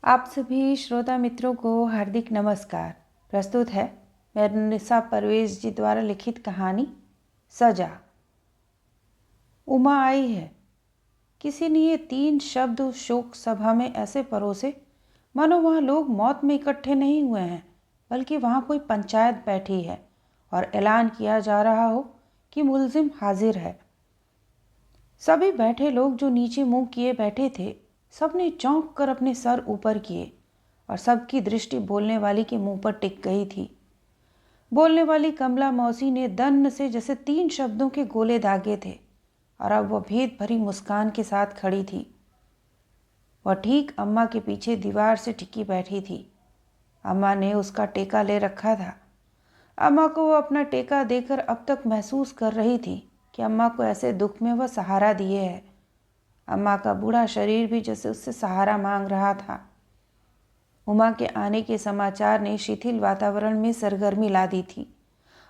आप सभी श्रोता मित्रों को हार्दिक नमस्कार। प्रस्तुत है निशा परवेज जी द्वारा लिखित कहानी सजा। उमा आई है। किसी ने ये 3 शब्द शोक सभा में ऐसे परोसे मानो वहाँ लोग मौत में इकट्ठे नहीं हुए हैं, बल्कि वहाँ कोई पंचायत बैठी है और ऐलान किया जा रहा हो कि मुलजिम हाजिर है। सभी बैठे लोग जो नीचे मुंह किए बैठे थे, सबने चौंक कर अपने सर ऊपर किए और सबकी दृष्टि बोलने वाली के मुंह पर टिक गई थी। बोलने वाली कमला मौसी ने दन्न से जैसे 3 शब्दों के गोले दागे थे और अब वह भेद भरी मुस्कान के साथ खड़ी थी। वह ठीक अम्मा के पीछे दीवार से टिकी बैठी थी। अम्मा ने उसका टेका ले रखा था। अम्मा को वह अपना टेका देकर अब तक महसूस कर रही थी कि अम्मा को ऐसे दुख में वह सहारा दिए है। अम्मा का बूढ़ा शरीर भी जैसे उससे सहारा मांग रहा था। उमा के आने के समाचार ने शिथिल वातावरण में सरगर्मी ला दी थी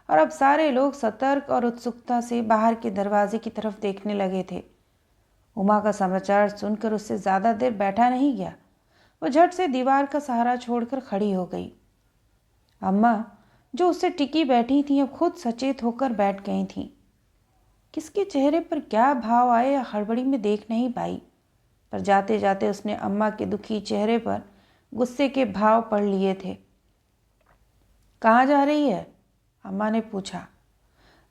और अब सारे लोग सतर्क और उत्सुकता से बाहर के दरवाजे की तरफ देखने लगे थे। उमा का समाचार सुनकर उससे ज़्यादा देर बैठा नहीं गया। वह झट से दीवार का सहारा छोड़कर खड़ी हो गई। अम्मा, जो उससे टिकी बैठी थी, अब खुद सचेत होकर बैठ गई थीं। किसके चेहरे पर क्या भाव आए या हड़बड़ी में देख नहीं पाई, पर जाते जाते उसने अम्मा के दुखी चेहरे पर गुस्से के भाव पढ़ लिए थे। कहाँ जा रही है? अम्मा ने पूछा।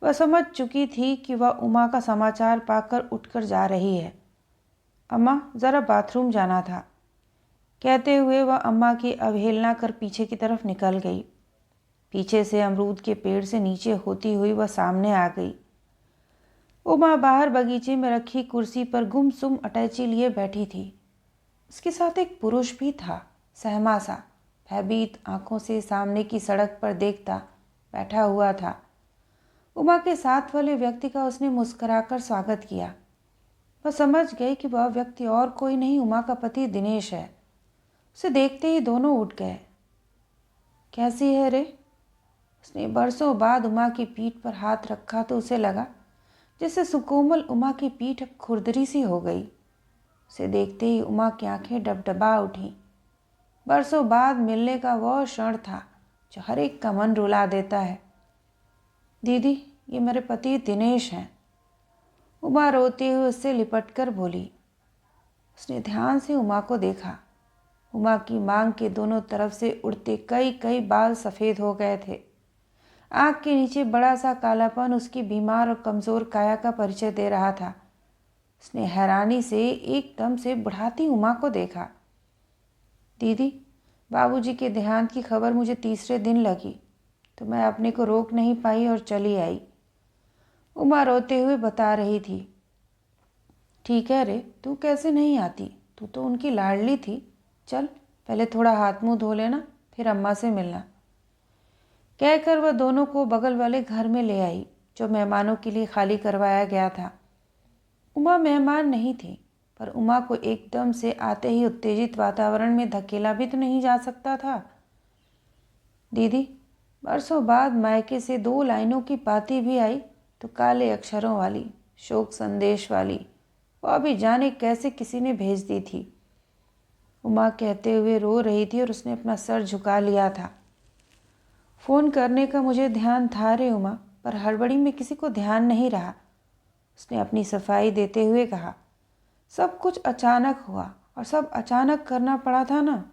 वह समझ चुकी थी कि वह उमा का समाचार पाकर उठकर जा रही है। अम्मा, ज़रा बाथरूम जाना था, कहते हुए वह अम्मा की अवहेलना कर पीछे की तरफ निकल गई। पीछे से अमरूद के पेड़ से नीचे होती हुई वह सामने आ गई। उमा बाहर बगीचे में रखी कुर्सी पर गुमसुम अटैची लिए बैठी थी। उसके साथ एक पुरुष भी था, सहमा सा, भयभीत आंखों से सामने की सड़क पर देखता बैठा हुआ था। उमा के साथ वाले व्यक्ति का उसने मुस्कुराकर स्वागत किया। वह समझ गई कि वह व्यक्ति और कोई नहीं, उमा का पति दिनेश है। उसे देखते ही दोनों उठ गए। कैसी है रे? उसने बरसों बाद उमा की पीठ पर हाथ रखा तो उसे लगा जैसे सुकोमल उमा की पीठ खुरदरी सी हो गई। उसे देखते ही उमा की आंखें डबडबा उठी। बरसों बाद मिलने का वह क्षण था जो हर एक का मन रुला देता है। दीदी, ये मेरे पति दिनेश हैं। उमा रोते हुए उससे लिपट कर बोली। उसने ध्यान से उमा को देखा। उमा की मांग के दोनों तरफ से उड़ते कई कई बाल सफ़ेद हो गए थे। आँख के नीचे बड़ा सा कालापन उसकी बीमार और कमज़ोर काया का परिचय दे रहा था। उसने हैरानी से एकदम से बुढ़ाती उमा को देखा। दीदी, बाबूजी के देहांत की खबर मुझे तीसरे दिन लगी तो मैं अपने को रोक नहीं पाई और चली आई। उमा रोते हुए बता रही थी। ठीक है रे, तू कैसे नहीं आती? तू तो उनकी लाडली थी। चल, पहले थोड़ा हाथ मुंह धो लेना, फिर अम्मा से मिलना। कहकर वह दोनों को बगल वाले घर में ले आई जो मेहमानों के लिए खाली करवाया गया था। उमा मेहमान नहीं थी, पर उमा को एकदम से आते ही उत्तेजित वातावरण में धकेला भी तो नहीं जा सकता था। दीदी, बरसों बाद मायके से 2 लाइनों की पाती भी आई तो काले अक्षरों वाली, शोक संदेश वाली, वह भी जाने कैसे किसी ने भेज दी थी। उमा कहते हुए रो रही थी और उसने अपना सर झुका लिया था। फ़ोन करने का मुझे ध्यान था रे उमा, पर हड़बड़ी में किसी को ध्यान नहीं रहा। उसने अपनी सफाई देते हुए कहा। सब कुछ अचानक हुआ और सब अचानक करना पड़ा था ना।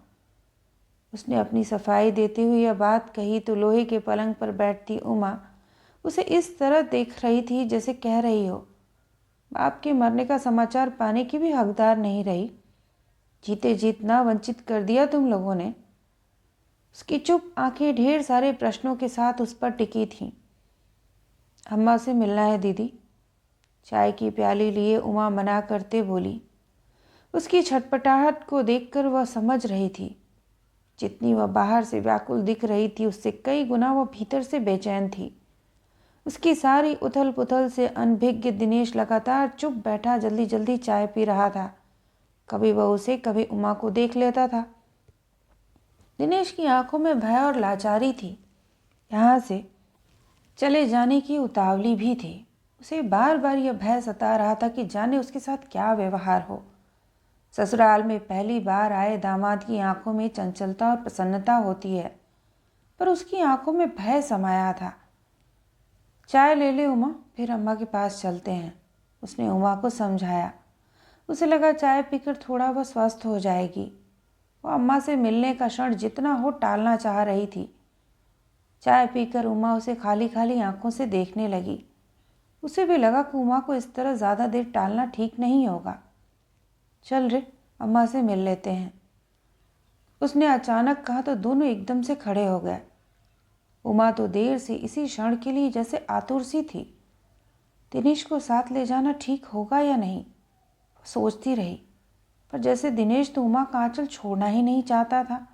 उसने अपनी सफाई देते हुए यह बात कही तो लोहे के पलंग पर बैठती उमा उसे इस तरह देख रही थी जैसे कह रही हो, बाप के मरने का समाचार पाने की भी हकदार नहीं रही। जीते जीतना वंचित कर दिया तुम लोगों ने। उसकी चुप आंखें ढेर सारे प्रश्नों के साथ उस पर टिकी थीं। अम्मा से मिलना है दीदी। चाय की प्याली लिए उमा मना करते बोली। उसकी छटपटाहट को देखकर वह समझ रही थी, जितनी वह बाहर से व्याकुल दिख रही थी उससे कई गुना वह भीतर से बेचैन थी। उसकी सारी उथल पुथल से अनभिज्ञ दिनेश लगातार चुप बैठा जल्दी जल्दी चाय पी रहा था। कभी वह उसे कभी उमा को देख लेता था। दिनेश की आंखों में भय और लाचारी थी। यहाँ से चले जाने की उतावली भी थी। उसे बार बार यह भय सता रहा था कि जाने उसके साथ क्या व्यवहार हो। ससुराल में पहली बार आए दामाद की आंखों में चंचलता और प्रसन्नता होती है, पर उसकी आंखों में भय समाया था। चाय ले ले उमा, फिर अम्मा के पास चलते हैं, उसने उमा को समझाया। उसे लगा चाय पीकर थोड़ा वह स्वस्थ हो जाएगी। वो अम्मा से मिलने का क्षण जितना हो टालना चाह रही थी। चाय पीकर उमा उसे खाली खाली आंखों से देखने लगी। उसे भी लगा कि उमा को इस तरह ज़्यादा देर टालना ठीक नहीं होगा। चल रे, अम्मा से मिल लेते हैं, उसने अचानक कहा तो दोनों एकदम से खड़े हो गए। उमा तो देर से इसी क्षण के लिए जैसे आतुर सी थी। दिनेश को साथ ले जाना ठीक होगा या नहीं, सोचती रही, पर जैसे दिनेश तो उमा का आंचल छोड़ना ही नहीं चाहता था।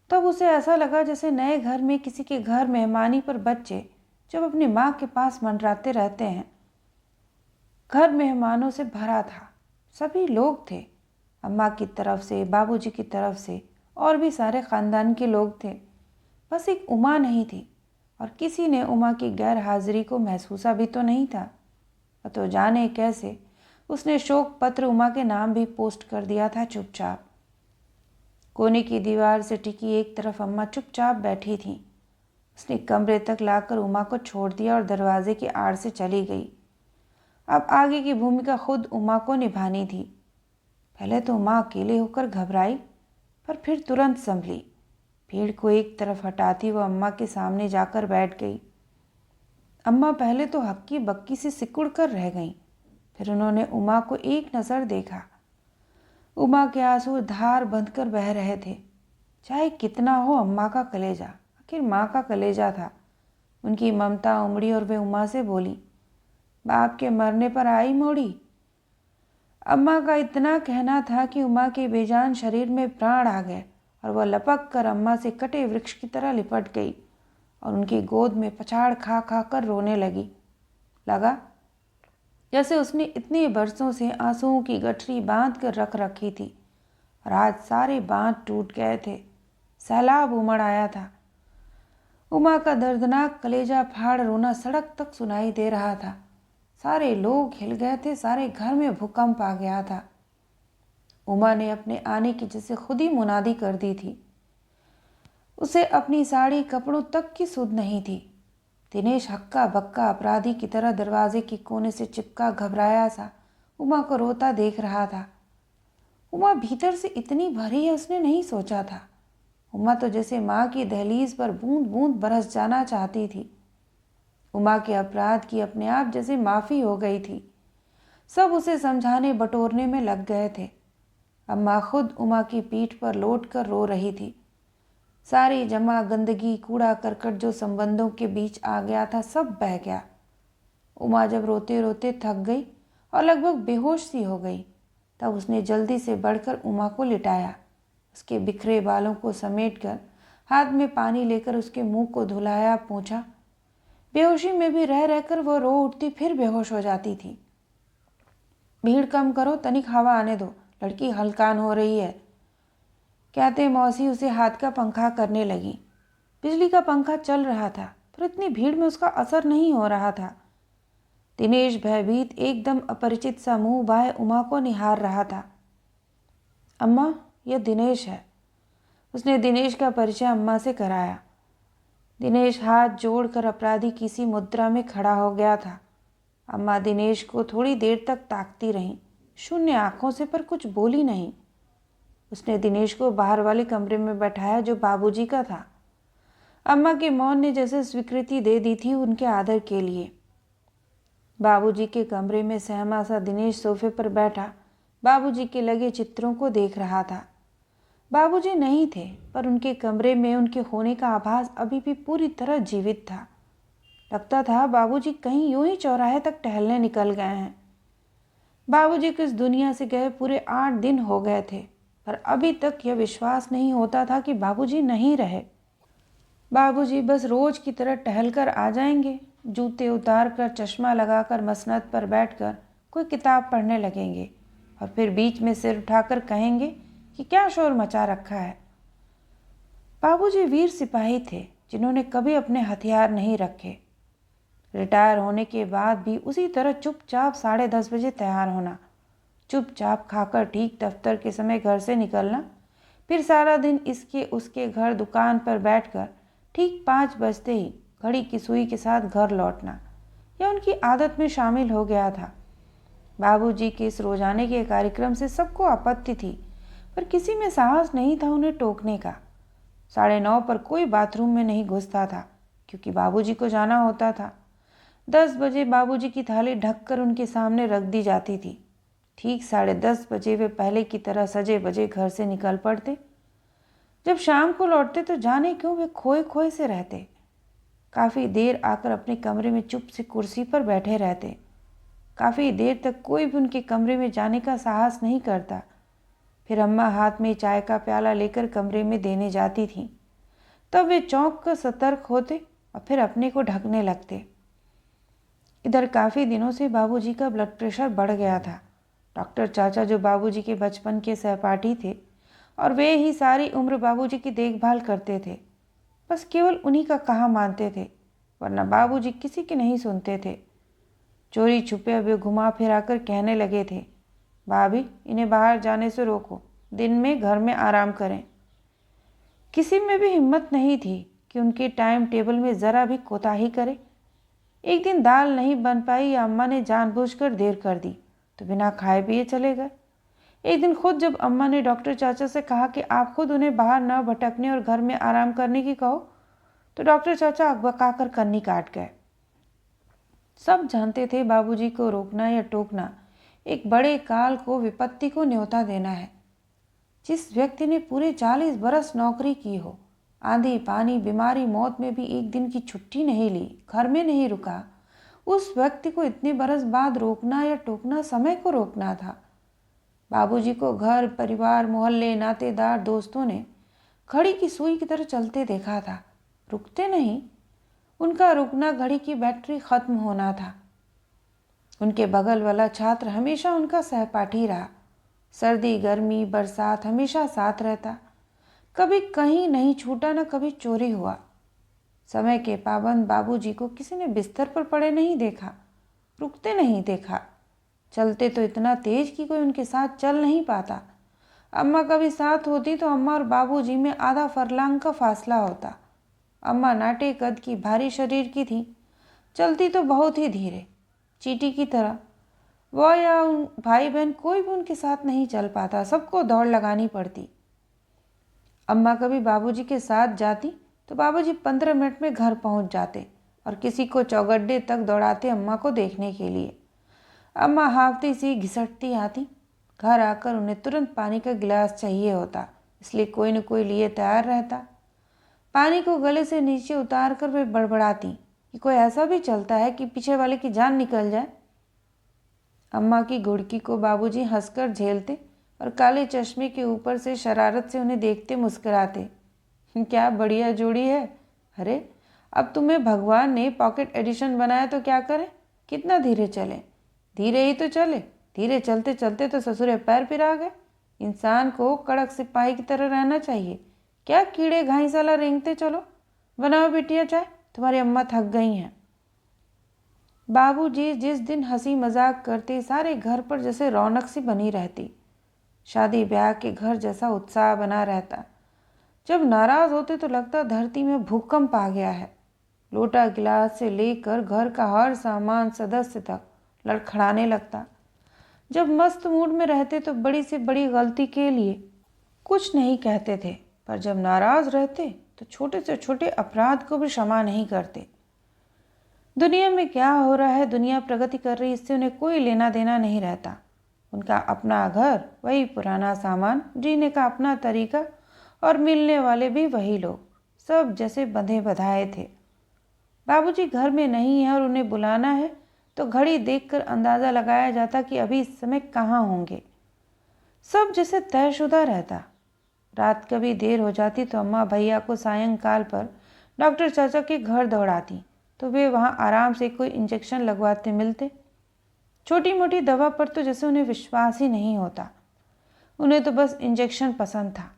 तब उसे ऐसा लगा जैसे नए घर में किसी के घर मेहमानी पर बच्चे जब अपनी माँ के पास मंडराते रहते हैं। घर मेहमानों से भरा था, सभी लोग थे, अम्मा की तरफ से, बाबूजी की तरफ से, और भी सारे ख़ानदान के लोग थे। बस एक उमा नहीं थी, और किसी ने उमा की गैर हाजिरी को महसूसा भी तो नहीं था। तो जाने कैसे उसने शोक पत्र उमा के नाम भी पोस्ट कर दिया था चुपचाप। कोने की दीवार से टिकी एक तरफ अम्मा चुपचाप बैठी थी। उसने कमरे तक लाकर उमा को छोड़ दिया और दरवाजे की आड़ से चली गई। अब आगे की भूमिका खुद उमा को निभानी थी। पहले तो उमा अकेले होकर घबराई, पर फिर तुरंत संभली। भीड़ को एक तरफ हटाती वो अम्मा के सामने जाकर बैठ गई। अम्मा पहले तो हक्की बक्की से सिकुड़ कर रह गईं, फिर उन्होंने उमा को एक नज़र देखा। उमा के आंसू धार बंधकर बह रहे थे। चाहे कितना हो अम्मा का कलेजा आखिर माँ का कलेजा था। उनकी ममता उमड़ी और वे उमा से बोली, बाप के मरने पर आई मोड़ी। अम्मा का इतना कहना था कि उमा के बेजान शरीर में प्राण आ गए और वह लपक कर अम्मा से कटे वृक्ष की तरह लिपट गई और उनकी गोद में पछाड़ खा खा कर रोने लगी। लगा जैसे उसने इतने बरसों से आंसुओं की गठरी बांध कर रख रखी थी और आज सारे बांध टूट गए थे। सैलाब उमड़ आया था। उमा का दर्दनाक कलेजा फाड़ रोना सड़क तक सुनाई दे रहा था। सारे लोग हिल गए थे, सारे घर में भूकंप आ गया था। उमा ने अपने आने की जैसे खुद ही मुनादी कर दी थी। उसे अपनी साड़ी कपड़ों तक की सुध नहीं थी। दिनेश हक्का बक्का अपराधी की तरह दरवाजे के कोने से चिपका घबराया सा उमा को रोता देख रहा था। उमा भीतर से इतनी भरी है उसने नहीं सोचा था। उमा तो जैसे माँ की दहलीज पर बूंद बूंद बरस जाना चाहती थी। उमा के अपराध की अपने आप जैसे माफ़ी हो गई थी। सब उसे समझाने बटोरने में लग गए थे। अम्मा खुद उमा की पीठ पर लौट कर रो रही थी। सारी जमा गंदगी, कूड़ा करकट जो संबंधों के बीच आ गया था सब बह गया। उमा जब रोते रोते थक गई और लगभग बेहोश सी हो गई, तब उसने जल्दी से बढ़कर उमा को लिटाया। उसके बिखरे बालों को समेटकर हाथ में पानी लेकर उसके मुंह को धुलाया, पोंछा। बेहोशी में भी रह रहकर वह रो उठती, फिर बेहोश हो जाती थी। भीड़ कम करो, तनिक हवा आने दो, लड़की हलकान हो रही है, कहते मौसी उसे हाथ का पंखा करने लगी। बिजली का पंखा चल रहा था, पर इतनी भीड़ में उसका असर नहीं हो रहा था। दिनेश भयभीत एकदम अपरिचित सा मुंह बाहे उमा को निहार रहा था। अम्मा, यह दिनेश है। उसने दिनेश का परिचय अम्मा से कराया। दिनेश हाथ जोड़कर अपराधी की सी मुद्रा में खड़ा हो गया था। अम्मा दिनेश को थोड़ी देर तक ताकती रहीं, शून्य आंखों से, पर कुछ बोली नहीं। उसने दिनेश को बाहर वाले कमरे में बैठाया जो बाबूजी का था। अम्मा के मौन ने जैसे स्वीकृति दे दी थी उनके आदर के लिए। बाबूजी के कमरे में सहमा सा दिनेश सोफे पर बैठा बाबूजी के लगे चित्रों को देख रहा था। बाबूजी नहीं थे, पर उनके कमरे में उनके होने का आभास अभी भी पूरी तरह जीवित था। लगता था बाबूजी कहीं यूं ही चौराहे तक टहलने निकल गए हैं। बाबूजी को इस दुनिया से गए पूरे 8 दिन हो गए थे, पर अभी तक यह विश्वास नहीं होता था कि बाबूजी नहीं रहे। बाबूजी बस रोज की तरह टहल कर आ जाएंगे, जूते उतार कर, चश्मा लगाकर मसनद पर बैठकर कोई किताब पढ़ने लगेंगे और फिर बीच में सिर उठाकर कहेंगे कि क्या शोर मचा रखा है। बाबूजी वीर सिपाही थे जिन्होंने कभी अपने हथियार नहीं रखे। रिटायर होने के बाद भी उसी तरह चुपचाप 10:30 बजे तैयार होना, चुपचाप खाकर ठीक दफ्तर के समय घर से निकलना, फिर सारा दिन इसके उसके घर दुकान पर बैठकर ठीक 5 बजते ही घड़ी की सुई के साथ घर लौटना, यह उनकी आदत में शामिल हो गया था। बाबूजी के इस रोजाने के कार्यक्रम से सबको आपत्ति थी, पर किसी में साहस नहीं था उन्हें टोकने का। 9:30 पर कोई बाथरूम में नहीं घुसता था, क्योंकि बाबूजी को जाना होता था। 10 बजे बाबूजी की थाली ढककर उनके सामने रख दी जाती थी। ठीक 10:30 बजे वे पहले की तरह सजे बजे घर से निकल पड़ते। जब शाम को लौटते तो जाने क्यों वे खोए खोए से रहते। काफ़ी देर आकर अपने कमरे में चुप से कुर्सी पर बैठे रहते। काफ़ी देर तक कोई भी उनके कमरे में जाने का साहस नहीं करता। फिर अम्मा हाथ में चाय का प्याला लेकर कमरे में देने जाती थीं। तब वे चौंक कर सतर्क होते और फिर अपने को ढकने लगते। इधर काफ़ी दिनों से बाबूजी का ब्लड प्रेशर बढ़ गया था। डॉक्टर चाचा, जो बाबूजी के बचपन के सहपाठी थे, और वे ही सारी उम्र बाबूजी की देखभाल करते थे, बस केवल उन्हीं का कहा मानते थे, वरना बाबूजी किसी की नहीं सुनते थे। चोरी छुपे वे घुमा फिरा कर कहने लगे थे, भाभी इन्हें बाहर जाने से रोको, दिन में घर में आराम करें। किसी में भी हिम्मत नहीं थी कि उनके टाइम टेबल में ज़रा भी कोताही करे। एक दिन दाल नहीं बन पाई या अम्मा ने जानबूझकर देर कर दी तो बिना खाए पिए चले गए। एक दिन खुद जब अम्मा ने डॉक्टर चाचा से कहा कि आप खुद उन्हें बाहर न भटकने और घर में आराम करने की कहो, तो डॉक्टर चाचा अकबकाकर कन्नी काट गए। सब जानते थे बाबूजी को रोकना या टोकना एक बड़े काल को, विपत्ति को न्योता देना है। जिस व्यक्ति ने पूरे 40 बरस नौकरी की हो, आंधी पानी बीमारी मौत में भी एक दिन की छुट्टी नहीं ली, घर में नहीं रुका, उस व्यक्ति को इतने बरस बाद रोकना या टोकना समय को रोकना था। बाबूजी को घर परिवार मोहल्ले नातेदार दोस्तों ने घड़ी की सुई की तरह चलते देखा था, रुकते नहीं। उनका रुकना घड़ी की बैटरी खत्म होना था। उनके बगल वाला छात्र हमेशा उनका सहपाठी रहा। सर्दी गर्मी बरसात हमेशा साथ रहता, कभी कहीं नहीं छूटा, न कभी चोरी हुआ। समय के पाबंद बाबूजी को किसी ने बिस्तर पर पड़े नहीं देखा, रुकते नहीं देखा। चलते तो इतना तेज कि कोई उनके साथ चल नहीं पाता। अम्मा कभी साथ होती तो अम्मा और बाबूजी में आधा फरलांग का फासला होता। अम्मा नाटे कद की भारी शरीर की थी, चलती तो बहुत ही धीरे, चींटी की तरह। वो या उन भाई बहन कोई भी उनके साथ नहीं चल पाता, सबको दौड़ लगानी पड़ती। अम्मा कभी बाबूजी के साथ जाती तो बाबूजी 15 मिनट में घर पहुंच जाते और किसी को चौगड्डे तक दौड़ाते अम्मा को देखने के लिए। अम्मा हाफती सी घिसटती आती। घर आकर उन्हें तुरंत पानी का गिलास चाहिए होता, इसलिए कोई न कोई लिए तैयार रहता। पानी को गले से नीचे उतार कर वे बड़बड़ाती कि कोई ऐसा भी चलता है कि पीछे वाले की जान निकल जाए। अम्मा की घुड़की को बाबूजी हंसकर झेलते और काले चश्मे के ऊपर से शरारत से उन्हें देखते मुस्कुराते। क्या बढ़िया जोड़ी है। अरे अब तुम्हें भगवान ने पॉकेट एडिशन बनाया तो क्या करें, कितना धीरे चले। धीरे ही तो चले, धीरे चलते चलते तो ससुरे पैर पिरा गए। इंसान को कड़क सिपाही की तरह रहना चाहिए, क्या कीड़े घाईसाला रेंगते चलो। बनाओ बिटिया चाय, तुम्हारी अम्मा थक गई हैं। बाबूजी जिस दिन हंसी मजाक करते, सारे घर पर जैसे रौनक सी बनी रहती। शादी ब्याह के घर जैसा उत्साह बना रहता। जब नाराज होते तो लगता धरती में भूकंप आ गया है। लोटा गिलास से लेकर घर का हर सामान सदस्य तक लड़खड़ाने लगता। जब मस्त मूड में रहते तो बड़ी से बड़ी गलती के लिए कुछ नहीं कहते थे, पर जब नाराज रहते तो छोटे से छोटे अपराध को भी क्षमा नहीं करते। दुनिया में क्या हो रहा है, दुनिया प्रगति कर रही, इससे उन्हें कोई लेना देना नहीं रहता। उनका अपना घर, वही पुराना सामान, जीने का अपना तरीका और मिलने वाले भी वही लोग, सब जैसे बंधे बधाए थे। बाबूजी घर में नहीं है और उन्हें बुलाना है तो घड़ी देखकर अंदाज़ा लगाया जाता कि अभी इस समय कहाँ होंगे। सब जैसे तयशुदा रहता। रात कभी देर हो जाती तो अम्मा भैया को सायंकाल पर डॉक्टर चाचा के घर दौड़ाती तो वे वहाँ आराम से कोई इंजेक्शन लगवाते मिलते। छोटी मोटी दवा पर तो जैसे उन्हें विश्वास ही नहीं होता। उन्हें तो बस इंजेक्शन पसंद था।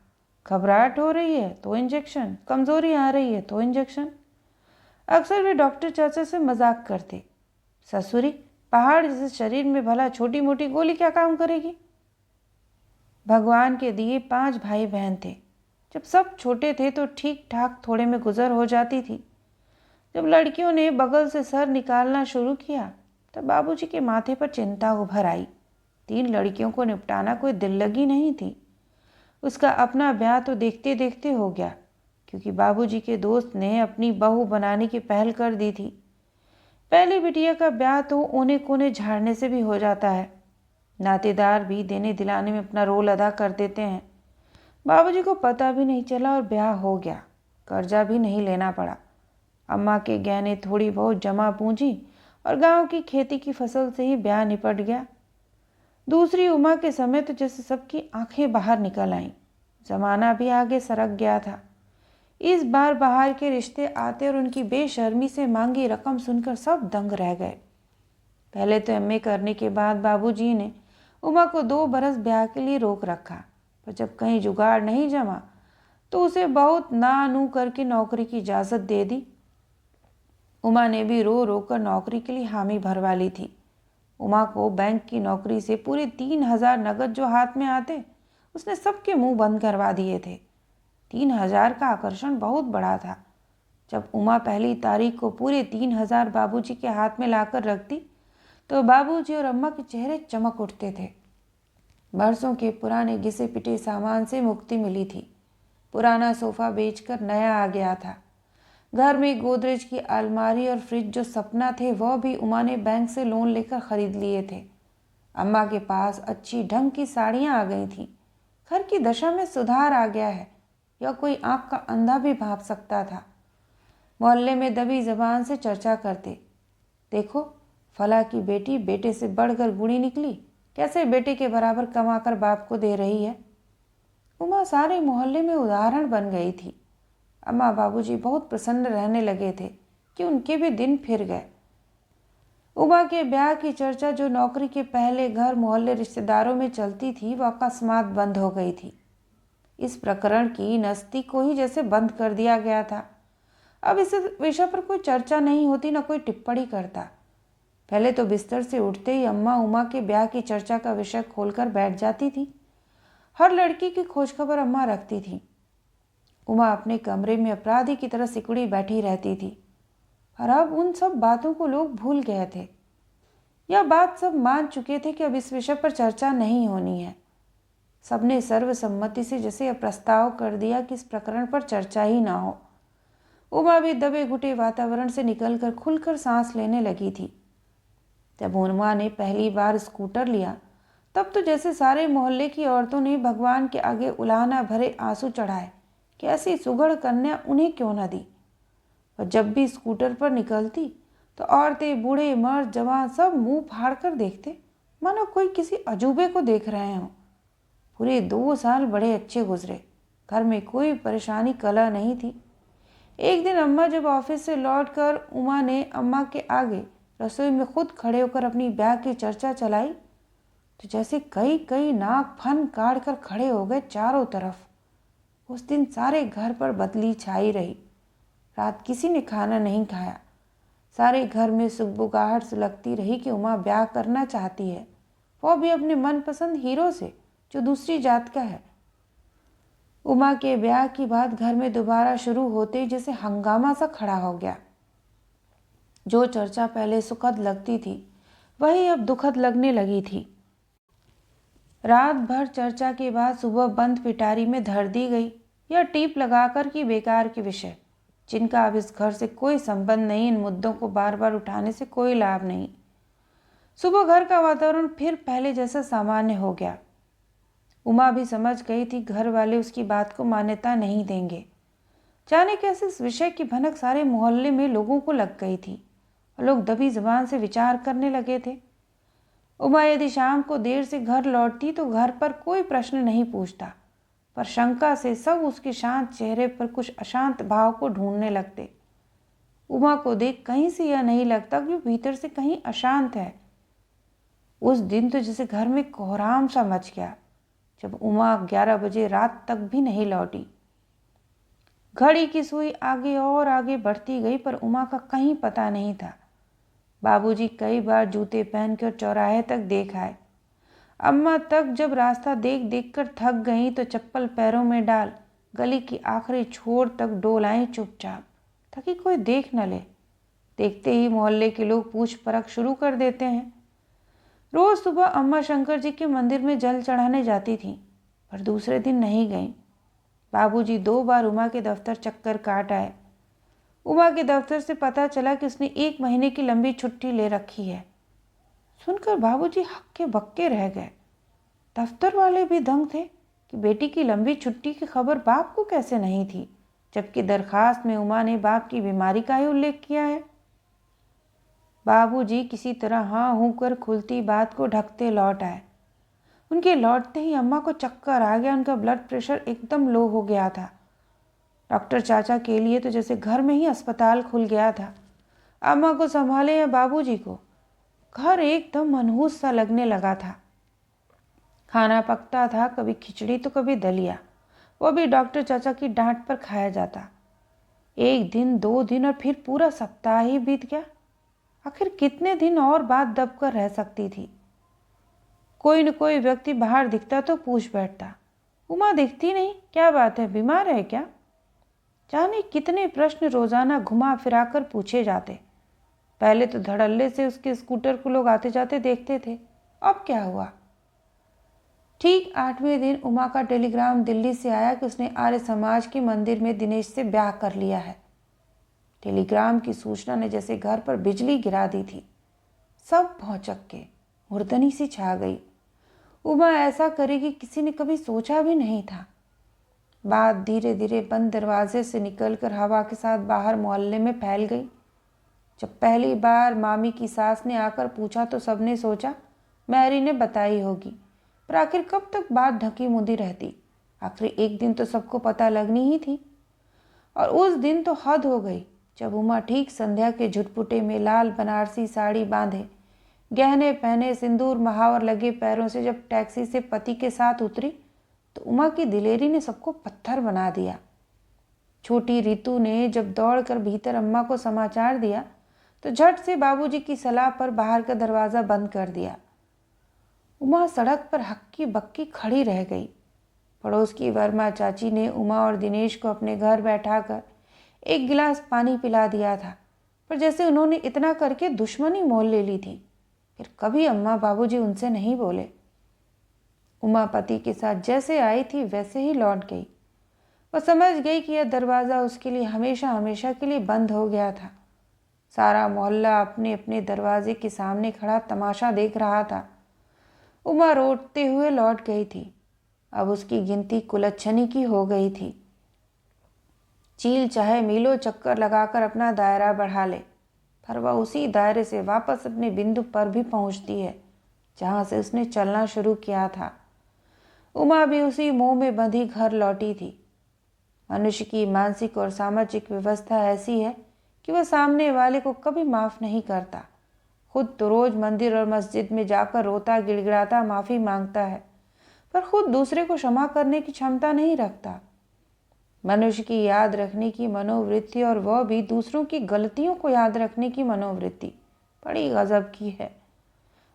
घबराहट हो रही है तो इंजेक्शन, कमज़ोरी आ रही है तो इंजेक्शन। अक्सर वे डॉक्टर चाचा से मजाक करते, ससुरी पहाड़ जैसे शरीर में भला छोटी मोटी गोली क्या काम करेगी। भगवान के दिए 5 भाई बहन थे। जब सब छोटे थे तो ठीक ठाक थोड़े में गुजर हो जाती थी। जब लड़कियों ने बगल से सर निकालना शुरू किया तब बाबूजी के माथे पर चिंता उभर आई। 3 लड़कियों को निपटाना कोई दिल लगी नहीं थी। उसका अपना ब्याह तो देखते देखते हो गया, क्योंकि बाबूजी के दोस्त ने अपनी बहू बनाने की पहल कर दी थी। पहली बिटिया का ब्याह तो ओने कोने झाड़ने से भी हो जाता है। नातेदार भी देने दिलाने में अपना रोल अदा कर देते हैं। बाबूजी को पता भी नहीं चला और ब्याह हो गया। कर्जा भी नहीं लेना पड़ा। अम्मा के गहने, थोड़ी बहुत जमा पूंजी और गांव की खेती की फसल से ही ब्याह निपट गया। दूसरी उमा के समय तो जैसे सबकी आंखें बाहर निकल आईं। जमाना भी आगे सरक गया था। इस बार बाहर के रिश्ते आते और उनकी बेशर्मी से मांगी रकम सुनकर सब दंग रह गए। पहले तो एमए करने के बाद बाबूजी ने उमा को 2 बरस ब्याह के लिए रोक रखा, पर जब कहीं जुगाड़ नहीं जमा तो उसे बहुत ना नू करके नौकरी की इजाज़त दे दी। उमा ने भी रो रो कर नौकरी के लिए हामी भरवा ली थी। उमा को बैंक की नौकरी से पूरे 3,000 नगद जो हाथ में आते, उसने सबके मुंह बंद करवा दिए थे। 3,000 का आकर्षण बहुत बड़ा था। जब उमा पहली तारीख को पूरे 3,000 बाबूजी के हाथ में लाकर रखती तो बाबूजी और अम्मा के चेहरे चमक उठते थे। बरसों के पुराने घिसे पिटे सामान से मुक्ति मिली थी। पुराना सोफा बेचकर नया आ गया था। घर में गोदरेज की अलमारी और फ्रिज जो सपना थे वह भी उमा ने बैंक से लोन लेकर खरीद लिए थे। अम्मा के पास अच्छी ढंग की साड़ियां आ गई थीं। घर की दशा में सुधार आ गया है, यह कोई आंख का अंधा भी भांप सकता था। मोहल्ले में दबी जबान से चर्चा करते, देखो फला की बेटी बेटे से बढ़कर गुणी निकली, कैसे बेटे के बराबर कमाकर बाप को दे रही है। उमा सारे मोहल्ले में उदाहरण बन गई थी। अम्मा बाबूजी बहुत प्रसन्न रहने लगे थे कि उनके भी दिन फिर गए। उमा के ब्याह की चर्चा जो नौकरी के पहले घर मोहल्ले रिश्तेदारों में चलती थी वह अकस्मात बंद हो गई थी। इस प्रकरण की नस्ती को ही जैसे बंद कर दिया गया था। अब इस विषय पर कोई चर्चा नहीं होती, न कोई टिप्पणी करता। पहले तो बिस्तर से उठते ही अम्मा उमा के ब्याह की चर्चा का विषय खोलकर बैठ जाती थी। हर लड़की की खोजखबर अम्मा रखती थी। उमा अपने कमरे में अपराधी की तरह सिकुड़ी बैठी रहती थी। और अब उन सब बातों को लोग भूल गए थे। यह बात सब मान चुके थे कि अब इस विषय पर चर्चा नहीं होनी है। सबने सर्वसम्मति से जैसे यह प्रस्ताव कर दिया कि इस प्रकरण पर चर्चा ही ना हो। उमा भी दबे घुटे वातावरण से निकलकर खुलकर सांस लेने लगी थी। जब उमा ने पहली बार स्कूटर लिया तब तो जैसे सारे मोहल्ले की औरतों ने भगवान के आगे उलाहना भरे आंसू चढ़ाए कि ऐसी सुघड़ कन्या उन्हें क्यों न दी। और जब भी स्कूटर पर निकलती तो औरतें, बूढ़े, मर्द, जवान सब मुंह फाड़ कर देखते, मानो कोई किसी अजूबे को देख रहे हों। पूरे 2 साल बड़े अच्छे गुजरे। घर में कोई परेशानी कलह नहीं थी। एक दिन अम्मा जब ऑफिस से लौटकर उमा ने अम्मा के आगे रसोई में खुद खड़े होकर अपनी ब्याह की चर्चा चलाई तो जैसे कई कई नाक फन काट कर खड़े हो गए चारों तरफ। उस दिन सारे घर पर बदली छाई रही। रात किसी ने खाना नहीं खाया। सारे घर में सुगबुगाहट सुलगती रही कि उमा ब्याह करना चाहती है, वो भी अपने मनपसंद हीरो से जो दूसरी जात का है। उमा के ब्याह की बात घर में दोबारा शुरू होते जैसे हंगामा सा खड़ा हो गया। जो चर्चा पहले सुखद लगती थी वही अब दुखद लगने लगी थी। रात भर चर्चा के बाद सुबह बंद पिटारी में धर दी गई या टीप लगाकर कि बेकार के विषय जिनका अब इस घर से कोई संबंध नहीं, इन मुद्दों को बार बार उठाने से कोई लाभ नहीं। सुबह घर का वातावरण फिर पहले जैसा सामान्य हो गया। उमा भी समझ गई थी घर वाले उसकी बात को मान्यता नहीं देंगे। जाने कैसे इस विषय की भनक सारे मोहल्ले में लोगों को लग गई थी और लोग दबी जुबान से विचार करने लगे थे। उमा यदि शाम को देर से घर लौटती तो घर पर कोई प्रश्न नहीं पूछता, पर शंका से सब उसके शांत चेहरे पर कुछ अशांत भाव को ढूंढने लगते। उमा को देख कहीं से यह नहीं लगता कि भीतर से कहीं अशांत है। उस दिन तो जैसे घर में कोहराम सा मच गया जब उमा 11 बजे रात तक भी नहीं लौटी। घड़ी की सुई आगे और आगे बढ़ती गई पर उमा का कहीं पता नहीं था। बाबूजी कई बार जूते पहनकर चौराहे तक देख आए। अम्मा तक जब रास्ता देख देख कर थक गईं तो चप्पल पैरों में डाल गली की आखिरी छोर तक डोल आईं चुपचाप, ताकि कोई देख न ले। देखते ही मोहल्ले के लोग पूछ परख शुरू कर देते हैं। रोज सुबह अम्मा शंकर जी के मंदिर में जल चढ़ाने जाती थीं, पर दूसरे दिन नहीं गईं। बाबूजी 2 बार उमा के दफ्तर चक्कर काट आए। उमा के दफ्तर से पता चला कि उसने 1 महीने की लंबी छुट्टी ले रखी है। सुनकर बाबूजी हक्के बक्के रह गए। दफ्तर वाले भी दंग थे कि बेटी की लंबी छुट्टी की खबर बाप को कैसे नहीं थी, जबकि दरखास्त में उमा ने बाप की बीमारी का ही उल्लेख किया है। बाबूजी किसी तरह हाँ हूँ कर खुलती बात को ढकते लौट आए। उनके लौटते ही अम्मा को चक्कर आ गया। उनका ब्लड प्रेशर एकदम लो हो गया था। डॉक्टर चाचा के लिए तो जैसे घर में ही अस्पताल खुल गया था। अम्मा को संभाले या बाबूजी को, घर एकदम मनहूस सा लगने लगा था। खाना पकता था, कभी खिचड़ी तो कभी दलिया, वो भी डॉक्टर चाचा की डांट पर खाया जाता। 1 दिन 2 दिन और फिर पूरा सप्ताह ही बीत गया। आखिर कितने दिन और बात दबकर रह सकती थी। कोई न कोई व्यक्ति बाहर दिखता तो पूछ बैठता, उमा दिखती नहीं, क्या बात है, बीमार है क्या? जाने कितने प्रश्न रोजाना घुमा फिराकर पूछे जाते। पहले तो धड़ल्ले से उसके स्कूटर को लोग आते जाते देखते थे, अब क्या हुआ? ठीक 8वें दिन उमा का टेलीग्राम दिल्ली से आया कि उसने आर्य समाज के मंदिर में दिनेश से ब्याह कर लिया है। टेलीग्राम की सूचना ने जैसे घर पर बिजली गिरा दी थी। सब भौचक के मुर्दनी सी छा गई। उमा ऐसा करेगी किसी ने कभी सोचा भी नहीं था। बात धीरे धीरे बंद दरवाजे से निकलकर हवा के साथ बाहर मोहल्ले में फैल गई। जब पहली बार मामी की सास ने आकर पूछा तो सबने सोचा मैरी ने बताई होगी, पर आखिर कब तक बात ढकी मुदी रहती। आखिर एक दिन तो सबको पता लगनी ही थी। और उस दिन तो हद हो गई जब उमा ठीक संध्या के झुटपुटे में लाल बनारसी साड़ी बांधे, गहने पहने, सिंदूर महावर लगे पैरों से जब टैक्सी से पति के साथ उतरी तो उमा की दिलेरी ने सबको पत्थर बना दिया। छोटी रितु ने जब दौड़कर भीतर अम्मा को समाचार दिया तो झट से बाबूजी की सलाह पर बाहर का दरवाज़ा बंद कर दिया। उमा सड़क पर हक्की बक्की खड़ी रह गई। पड़ोस की वर्मा चाची ने उमा और दिनेश को अपने घर बैठाकर 1 गिलास पानी पिला दिया था, पर जैसे उन्होंने इतना करके दुश्मनी मोल ले ली थी। फिर कभी अम्मा बाबूजी उनसे नहीं बोले। उमा पति के साथ जैसे आई थी वैसे ही लौट गई। वह समझ गई कि यह दरवाज़ा उसके लिए हमेशा हमेशा के लिए बंद हो गया था। सारा मोहल्ला अपने अपने दरवाजे के सामने खड़ा तमाशा देख रहा था। उमा रोते हुए लौट गई थी। अब उसकी गिनती कुलच्छनी की हो गई थी। चील चाहे मीलों चक्कर लगाकर अपना दायरा बढ़ा ले, पर वह उसी दायरे से वापस अपने बिंदु पर भी पहुंचती है जहां से उसने चलना शुरू किया था। उमा भी उसी मोह में बंधी घर लौटी थी। मनुष्य की मानसिक और सामाजिक व्यवस्था ऐसी है कि वह सामने वाले को कभी माफ़ नहीं करता। खुद तो रोज मंदिर और मस्जिद में जाकर रोता गिड़गिड़ाता माफ़ी मांगता है, पर खुद दूसरे को क्षमा करने की क्षमता नहीं रखता। मनुष्य की याद रखने की मनोवृत्ति, और वह भी दूसरों की गलतियों को याद रखने की मनोवृत्ति, बड़ी गजब की है।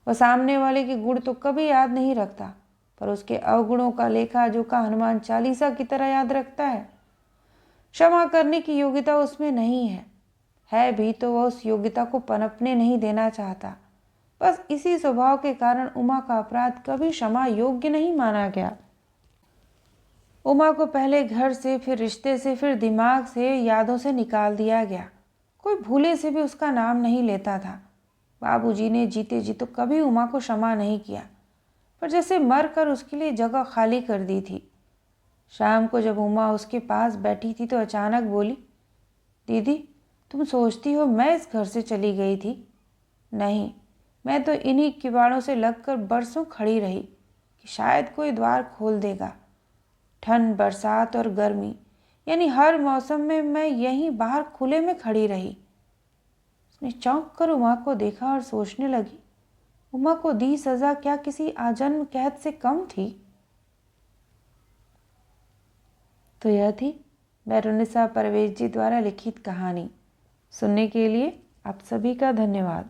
वह सामने वाले के गुण तो कभी याद नहीं रखता, पर उसके अवगुणों का लेखा जोखा हनुमान चालीसा की तरह याद रखता है। क्षमा करने की योग्यता उसमें नहीं है भी तो वह उस योग्यता को पनपने नहीं देना चाहता। बस इसी स्वभाव के कारण उमा का अपराध कभी क्षमा योग्य नहीं माना गया। उमा को पहले घर से, फिर रिश्ते से, फिर दिमाग से, यादों से निकाल दिया गया। कोई भूले से भी उसका नाम नहीं लेता था। बाबूजी ने जीते जी तो कभी उमा को क्षमा नहीं किया, पर जैसे मर कर उसके लिए जगह खाली कर दी थी। शाम को जब उमा उसके पास बैठी थी तो अचानक बोली, दीदी तुम सोचती हो मैं इस घर से चली गई थी? नहीं, मैं तो इन्हीं किवाड़ों से लगकर बरसों खड़ी रही कि शायद कोई द्वार खोल देगा। ठंड, बरसात और गर्मी, यानी हर मौसम में मैं यहीं बाहर खुले में खड़ी रही। उसने चौंक कर उमा को देखा और सोचने लगी, उमा को दी सजा क्या किसी आजन्म कैद से कम थी? तो यह थी बैरोनिसा परवेज जी द्वारा लिखित कहानी। सुनने के लिए आप सभी का धन्यवाद।